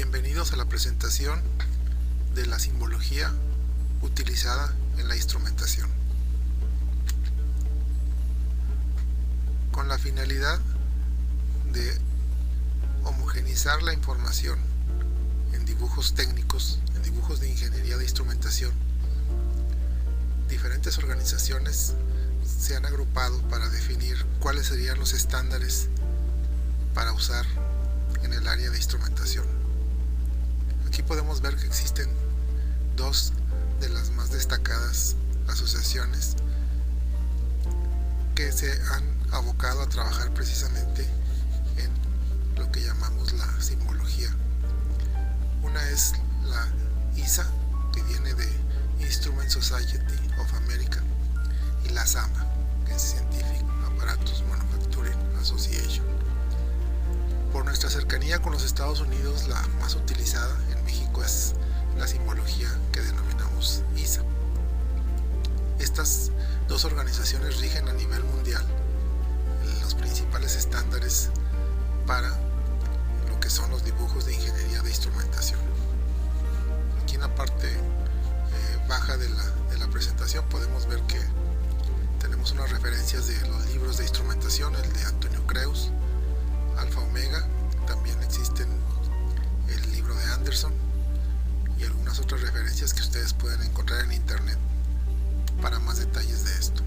Bienvenidos a la presentación de la simbología utilizada en la instrumentación. Con la finalidad de homogeneizar la información en dibujos técnicos, en dibujos de ingeniería de instrumentación, diferentes organizaciones se han agrupado para definir cuáles serían los estándares para usar en el área de instrumentación. Aquí podemos ver que existen dos de las más destacadas asociaciones que se han abocado a trabajar precisamente en lo que llamamos la simbología. Una es la ISA, que viene de Instrument Society of America, y la SAMA, que es Scientific Apparatus Manufacturing Association. Por nuestra cercanía con los Estados Unidos, la más utilizada en México es la simbología que denominamos ISA. Estas dos organizaciones rigen a nivel mundial los principales estándares para lo que son los dibujos de ingeniería de instrumentación. Aquí en la parte baja de la presentación podemos ver que tenemos unas referencias de los libros de instrumentación, el de Antonio Creus, Alfa Omega, también existen el libro de Anderson y algunas otras referencias que ustedes pueden encontrar en internet para más detalles de esto.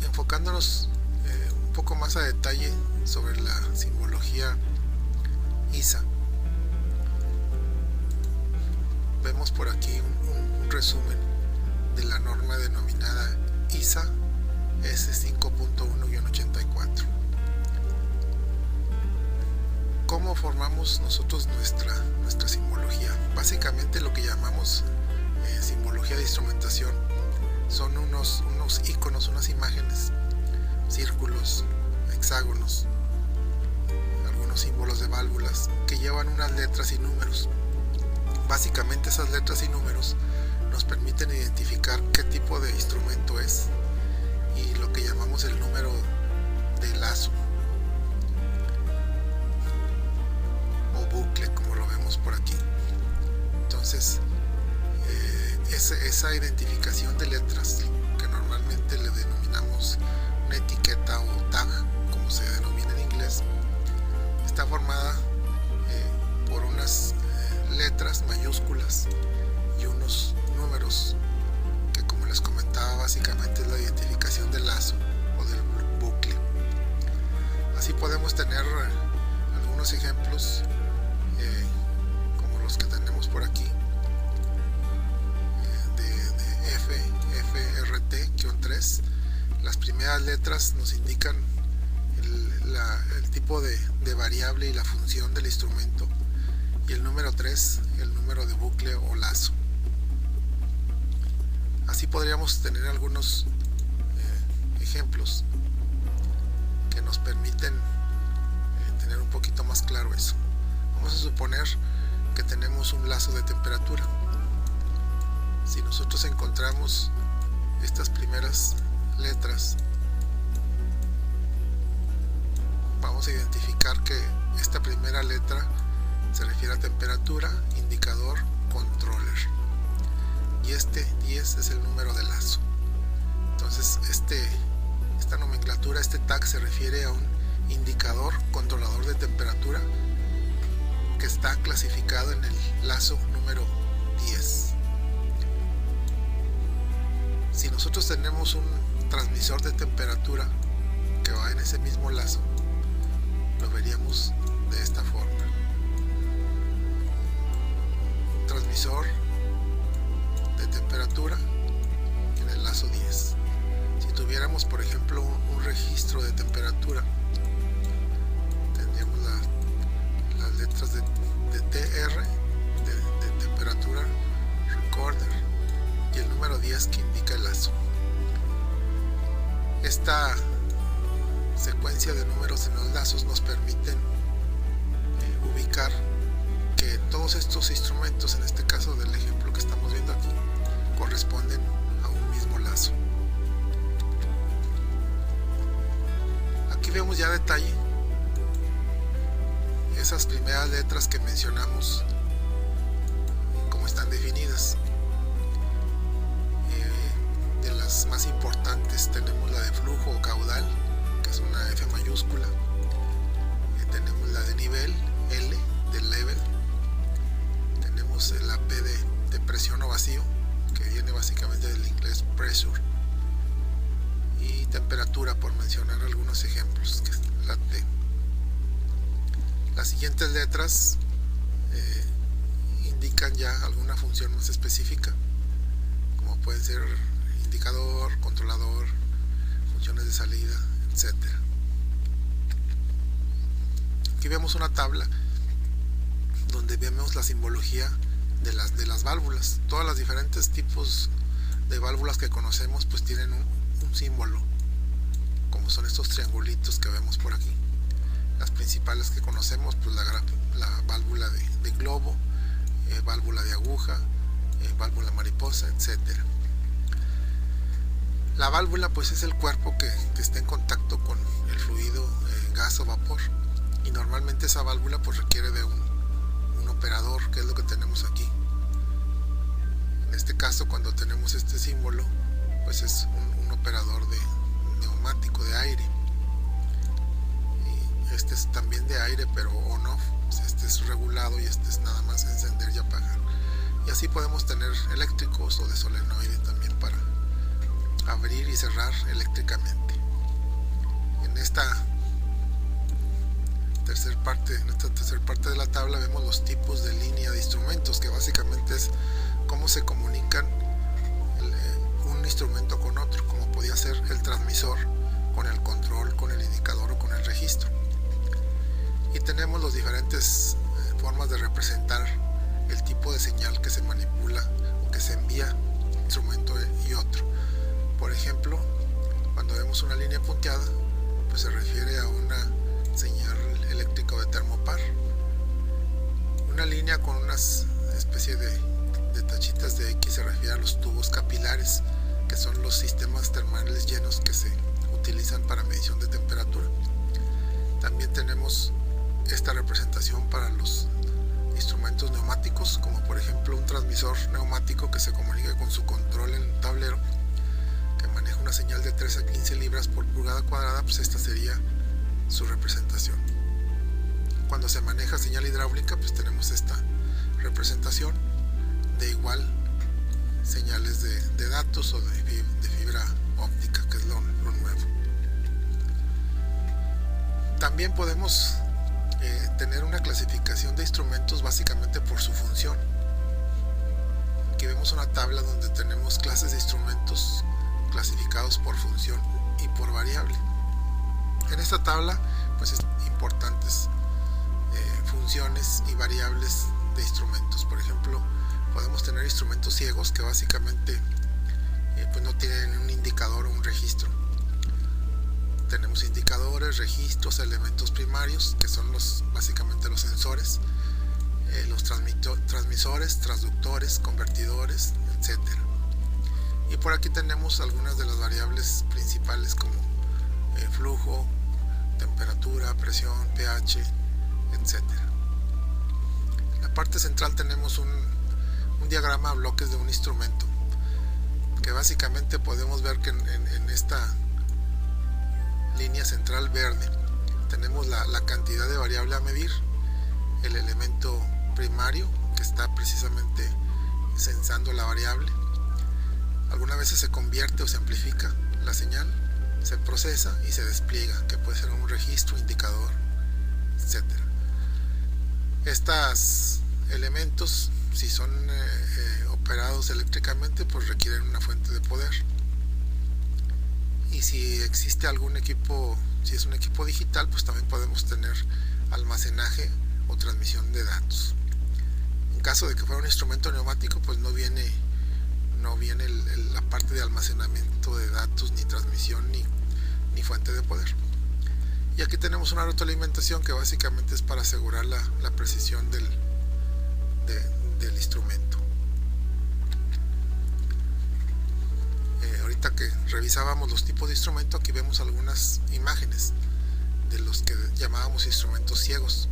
Enfocándonos un poco más a detalle sobre la simbología ISA, vemos por aquí un resumen de la norma denominada ISA S5.1-84. ¿Cómo formamos nosotros nuestra simbología? Básicamente lo que llamamos simbología de instrumentación son unos iconos, unas imágenes, círculos, hexágonos, algunos símbolos de válvulas que llevan unas letras y números. Básicamente esas letras y números nos permiten identificar qué tipo de instrumento es y lo que llamamos el número de lazo o bucle, como lo vemos por aquí. Entonces esa identificación de letras, que normalmente le denominamos una etiqueta o tag, como se denomina en inglés, está formada por unas letras mayúsculas y unos números que, como les comentaba, básicamente es la identificación del lazo o del bucle. Así podemos tener algunos ejemplos como los que tenemos por aquí de FRT-3. Las primeras letras nos indican el tipo de variable y la función del instrumento, y el número 3 el número de bucle o lazo. Así podríamos tener algunos ejemplos que nos permiten tener un poquito más claro eso. Vamos a suponer que tenemos un lazo de temperatura. Si nosotros encontramos estas primeras letras, vamos a identificar que esta primera letra se refiere a temperatura, indicador, controller, y este 10 es el número de lazo. Entonces esta nomenclatura, este tag, se refiere a un indicador controlador de temperatura que está clasificado en el lazo número 10. Si nosotros tenemos un transmisor de temperatura que va en ese mismo lazo, lo veríamos de esta forma: un transmisor de temperatura en el lazo 10. Si tuviéramos, por ejemplo, un registro de temperatura, tendríamos las letras de TR, de temperatura recorder, y el número 10 que indica el lazo. Esta secuencia de números en los lazos nos permiten ubicar que todos estos instrumentos, en este caso del ejemplo que estamos viendo aquí, corresponden a un mismo lazo. Aquí vemos ya detalle esas primeras letras que mencionamos, cómo están definidas. De las más importantes tenemos la de flujo o caudal, que es una F mayúscula. Tenemos la de nivel, L de level. Tenemos la P de presión o vacío, que viene básicamente del inglés pressure. Y temperatura, por mencionar algunos ejemplos, que es la T. Las siguientes letras indican ya alguna función más específica, como pueden ser indicador, controlador, funciones de salida, etc. Aquí vemos una tabla donde vemos la simbología de las válvulas. Todas las diferentes tipos de válvulas que conocemos pues tienen un símbolo, como son estos triangulitos que vemos por aquí. Las principales que conocemos, pues la válvula de globo, válvula de aguja, válvula mariposa, etc. La válvula pues es el cuerpo que está en contacto con el fluido, gas o vapor, y normalmente esa válvula pues requiere de un operador, que es lo que tenemos aquí. En este caso, cuando tenemos este símbolo, pues es un operador de neumático, de aire. Este es también de aire, pero on-off. Este es regulado y este es nada más encender y apagar. Y así podemos tener eléctricos o de solenoide también para abrir y cerrar eléctricamente. En esta tercera parte de la tabla vemos los tipos de línea de instrumentos, que básicamente es cómo se comunican un instrumento con otro, como podía ser el transmisor con el control, con el indicador o con el registro. Y tenemos las diferentes formas de representar el tipo de señal que se manipula o que se envía un instrumento y otro. Por ejemplo, cuando vemos una línea punteada, pues se refiere a una señal eléctrica de termopar. Una línea con unas especie de tachitas de X se refiere a los tubos capilares, que son los sistemas termales llenos que se utilizan para medición de temperatura. También tenemos esta representación para los instrumentos neumáticos, como por ejemplo un transmisor neumático que se comunica con su control en un tablero, que maneja una señal de 3 a 15 libras por pulgada cuadrada. Pues esta sería su representación. Cuando se maneja señal hidráulica, pues tenemos esta representación de igual señales de datos o de fibra óptica, que es lo nuevo. También podemos tener una clasificación de instrumentos básicamente por su función. Aquí vemos una tabla donde tenemos clases de instrumentos clasificados por función y por variable. En esta tabla pues es importantes funciones y variables de instrumentos. Por ejemplo, podemos tener instrumentos ciegos que básicamente pues no tienen un indicador o un registro. Tenemos indicadores, registros, elementos primarios, que son básicamente los sensores, los transmisores, transductores, convertidores, etc. Y por aquí tenemos algunas de las variables principales, como flujo, temperatura, presión, pH, etc. En la parte central tenemos un diagrama a bloques de un instrumento, que básicamente podemos ver que en esta línea central verde tenemos la cantidad de variable a medir, el elemento primario que está precisamente sensando la variable. Algunas veces se convierte o se amplifica la señal, se procesa y se despliega, que puede ser un registro, indicador, etc. Estos elementos, si son operados eléctricamente, pues requieren una fuente de poder. Y si existe algún equipo, si es un equipo digital, pues también podemos tener almacenaje o transmisión de datos. En caso de que fuera un instrumento neumático, pues no viene la parte de almacenamiento de datos, ni transmisión, ni fuente de poder. Y aquí tenemos una retroalimentación que básicamente es para asegurar la precisión del instrumento. Ahorita que revisábamos los tipos de instrumento, aquí vemos algunas imágenes de los que llamábamos instrumentos ciegos.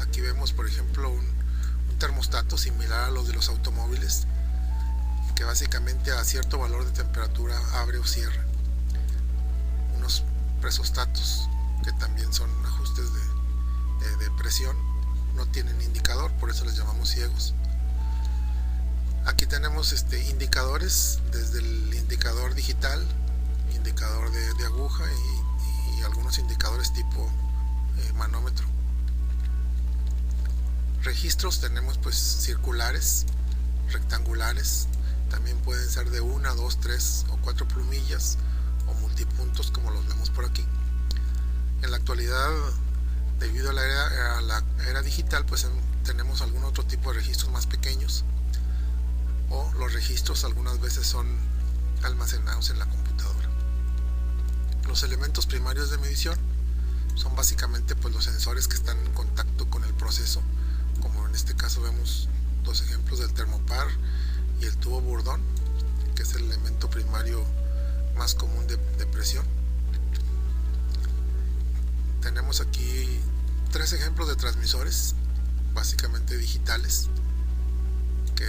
Aquí vemos, por ejemplo, un termostato similar a los de los automóviles, que básicamente a cierto valor de temperatura abre o cierra. Unos presostatos, que también son ajustes de presión, no tienen indicador, por eso les llamamos ciegos. Aquí tenemos indicadores, desde el indicador digital, indicador de aguja y algunos indicadores tipo manómetro. Registros tenemos pues circulares, rectangulares, también pueden ser de 1, 2, 3 o 4 plumillas o multipuntos, como los vemos por aquí. En la actualidad, debido a la era digital, pues tenemos algún otro tipo de registros más pequeños, o los registros algunas veces son almacenados en la computadora. Los elementos primarios de medición son básicamente pues los sensores que están en contacto con el proceso, como en este caso vemos dos ejemplos del termopar y el tubo Bourdon, que es el elemento primario más común de presión. Tenemos aquí 3 ejemplos de transmisores, básicamente digitales, que,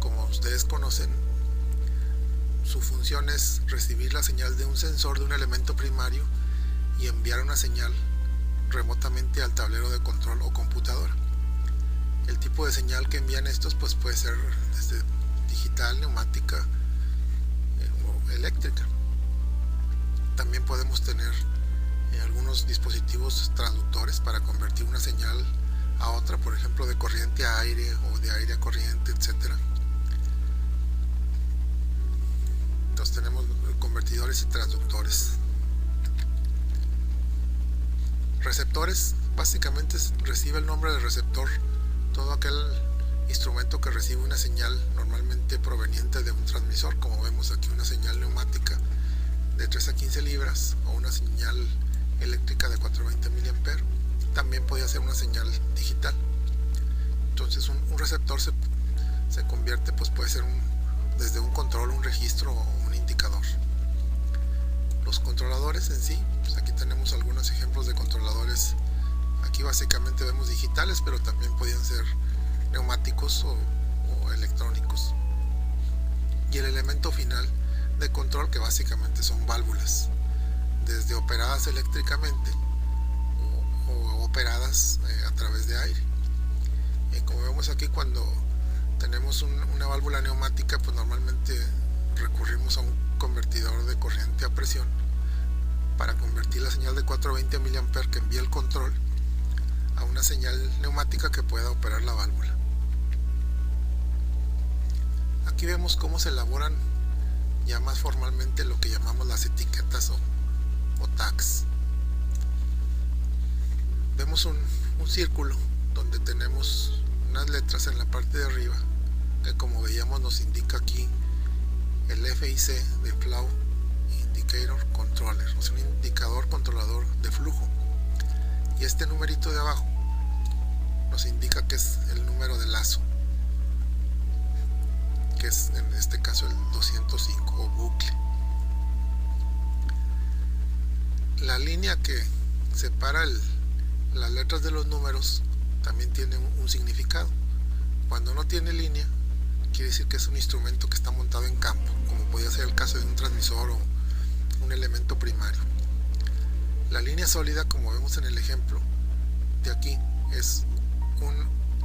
como ustedes conocen, su función es recibir la señal de un sensor de un elemento primario y enviar una señal remotamente al tablero de control o computadora. El tipo de señal que envían estos pues puede ser desde digital, neumática o eléctrica. También podemos tener algunos dispositivos transductores para convertir una señal a otra, por ejemplo de corriente a aire o de aire a corriente, etcétera. Entonces tenemos convertidores y transductores. Receptores, básicamente recibe el nombre de receptor todo aquel instrumento que recibe una señal normalmente proveniente de un transmisor, como vemos aquí una señal neumática de 3 a 15 libras o una señal eléctrica de 420 mA. También podría ser una señal digital. Entonces un receptor se convierte, pues puede ser desde un control, un registro o un indicador. Los controladores en sí, pues aquí tenemos algunos ejemplos de controladores. Aquí básicamente vemos digitales, pero también podían ser neumáticos o electrónicos. Y el elemento final de control, que básicamente son válvulas, desde operadas eléctricamente o operadas a través de aire. Como vemos aquí, cuando tenemos una válvula neumática, pues normalmente recurrimos a un convertidor de corriente a presión para convertir la señal de 420 mA que envía el control a una señal neumática que pueda operar la válvula. Aquí vemos cómo se elaboran ya más formalmente lo que llamamos las etiquetas o tags. Vemos un círculo donde tenemos unas letras en la parte de arriba que, como veíamos, nos indica aquí el FIC de Flow Indicator Controller, o sea, un indicador controlador de flujo. Y este numerito de abajo nos indica que es el número de lazo, que es en este caso el 205 o bucle. La línea que separa las letras de los números también tiene un significado. Cuando no tiene línea, quiere decir que es un instrumento que está montado en campo, como podría ser el caso de un transmisor o un elemento primario. La línea sólida, como vemos en el ejemplo de aquí, es un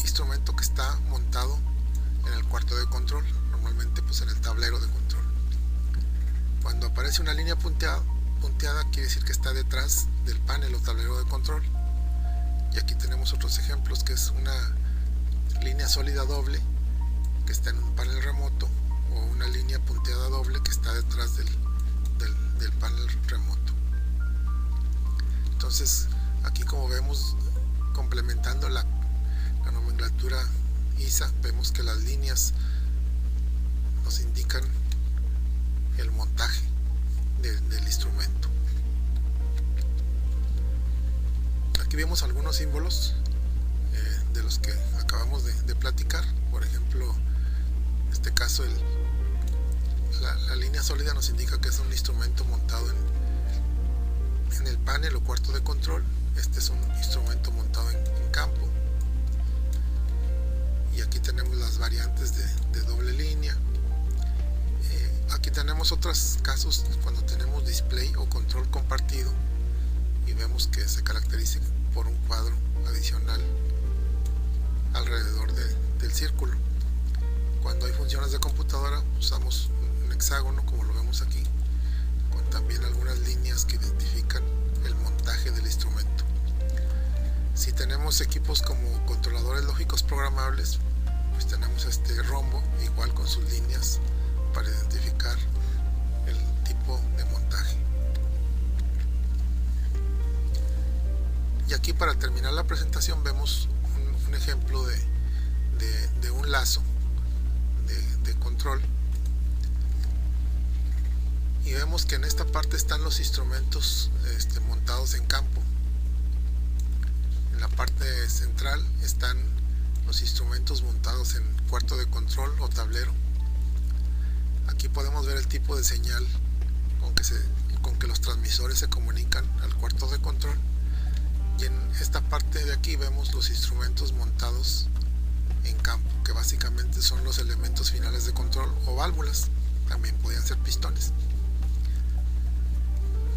instrumento que está montado en el cuarto de control, normalmente pues en el tablero de control. Cuando aparece una línea punteada quiere decir que está detrás del panel o tablero de control. Y aquí tenemos otros ejemplos, que es una línea sólida doble que está en un panel remoto, o una línea punteada doble que está detrás del panel remoto. Entonces aquí, como vemos, complementando la nomenclatura ISA, vemos que las líneas nos indican el montaje del instrumento. Aquí vemos algunos símbolos de los que acabamos de platicar. Por ejemplo, en este caso la línea sólida nos indica que es un instrumento montado en el panel o cuarto de control. Este es un instrumento montado en campo. y aquí tenemos las variantes de doble línea. Aquí tenemos otros casos cuando tenemos display o control compartido y vemos que se caracteriza por un cuadro adicional alrededor del círculo. Cuando hay funciones de computadora usamos un hexágono, como lo vemos aquí, con también algunas líneas que identifican el montaje del instrumento. Si tenemos equipos como controladores lógicos programables, pues tenemos este rombo igual con sus líneas para identificar el tipo de montaje. Y aquí, para terminar la presentación, vemos un ejemplo de un lazo de control, y vemos que en esta parte están los instrumentos montados en campo. En la parte central están los instrumentos montados en cuarto de control o tablero. Aquí podemos ver el tipo de señal con que los transmisores se comunican al cuarto de control, y en esta parte de aquí vemos los instrumentos montados en campo, que básicamente son los elementos finales de control o válvulas, también podían ser pistones.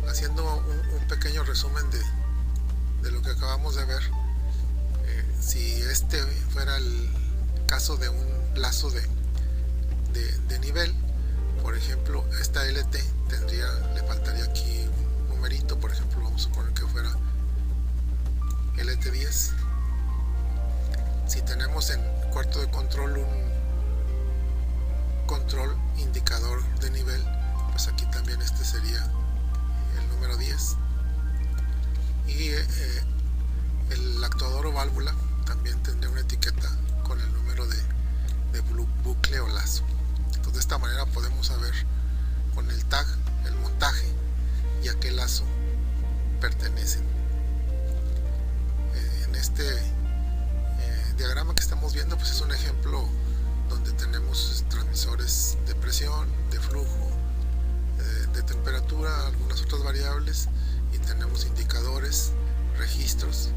Haciendo un pequeño resumen de lo que acabamos de ver, si este fuera el caso de un lazo de nivel, por ejemplo, esta LT le faltaría aquí un numerito, por ejemplo, vamos a suponer que fuera LT10. Si tenemos en cuarto de control un control indicador de nivel, pues aquí también este sería el número 10. Y el actuador o válvula también tendría una etiqueta con el número de bucle o lazo. Entonces, de esta manera podemos saber con el tag el montaje y a qué lazo pertenecen. En este diagrama que estamos viendo, pues es un ejemplo donde tenemos transmisores de presión, de flujo, de temperatura, algunas otras variables, y tenemos indicadores, registros.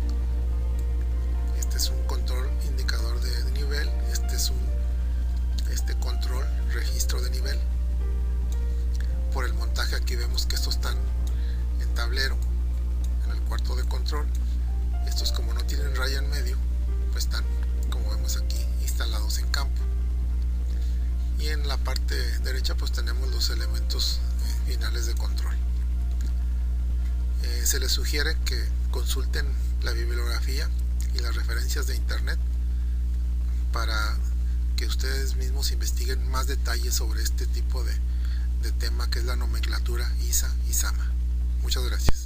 Este es un control indicador de nivel, este es un control registro de nivel. Por el montaje aquí vemos que estos están en tablero, en el cuarto de control. Estos, como no tienen raya en medio, pues están, como vemos aquí, instalados en campo. Y en la parte derecha pues tenemos los elementos finales de control. Se les sugiere que consulten la bibliografía y las referencias de internet para que ustedes mismos investiguen más detalles sobre este tipo de tema, que es la nomenclatura ISA y SAMA. Muchas gracias.